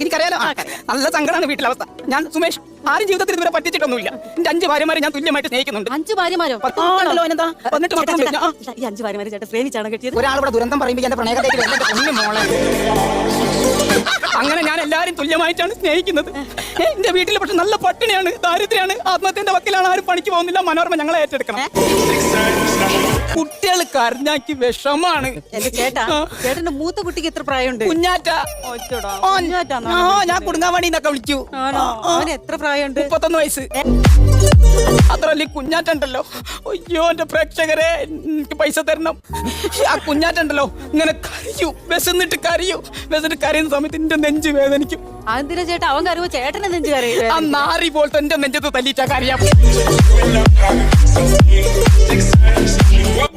എനിക്കറിയാലോ. നല്ല സങ്കടമാണ് വീട്ടിലവസ്ഥ. ഞാൻ സുമേഷ് ആരും ജീവിതത്തിൽ ഇതുവരെ പറ്റിച്ചിട്ടൊന്നുമില്ല. എന്റെ 5 ഭാര്യമാരെ ഞാൻ തുല്യമായിട്ട് സ്നേഹിക്കുന്നുണ്ട്. 5 ഭാര്യമാരോ? 18 മക്കളും. ഈ 5 ഭാര്യമാരെ ചേട്ടൻ പ്രേമിച്ചാണ് കെട്ടിയത്? ഒരാളിവിടെ ദുരന്തം പറയുമ്പോൾ എന്റെ പ്രണയകഥയ്ക്ക് മോളെ. അങ്ങനെ ഞാൻ എല്ലാരും തുല്യമായിട്ടാണ് സ്നേഹിക്കുന്നത്. എന്റെ വീട്ടിൽ പക്ഷെ നല്ല പട്ടിണിയാണ്, ദാരിദ്ര്യാണ്, ആത്മഹത്യന്റെ വക്കിലാണ്. ആരും പണിക്ക് പോകുന്നില്ല. മനോരമ ഞങ്ങളെ ഏറ്റെടുക്കണം. കുട്ടികൾ കരഞ്ഞാക്കി വിഷമാണ്. എന്റെ ചേട്ടന്റെ മൂത്ത കുട്ടിക്ക് എത്ര പ്രായമുണ്ട്? കുഞ്ഞാറ്റ. ഞാൻ കുടുങ്ങാവാടിന്നൊക്കെ വിളിക്കൂ. അവന് എത്ര പ്രായമുണ്ട്? 31 വയസ്സ്. അത്രല്ലേ കുഞ്ഞാറ്റുണ്ടല്ലോ. അയ്യോ എന്റെ പ്രേക്ഷകരെ, എനിക്ക് പൈസ തരണം. ആ കുഞ്ഞാറ്റുണ്ടല്ലോ ഇങ്ങനെ കരയൂ, വിശന്നിട്ട് കരയൂ. വിശന്നിട്ട് കരയുന്ന സമയത്ത് എന്റെ നെഞ്ച് വേദനിക്കും. അതെന്തിനാ ചേട്ടാ? അവൻ കരുവോ ചേട്ടനെ നെഞ്ച് കരയും? ആ നാറി പോലത്തെ എന്റെ നെഞ്ചത്ത് തല്ലിച്ചാ കരയാം. What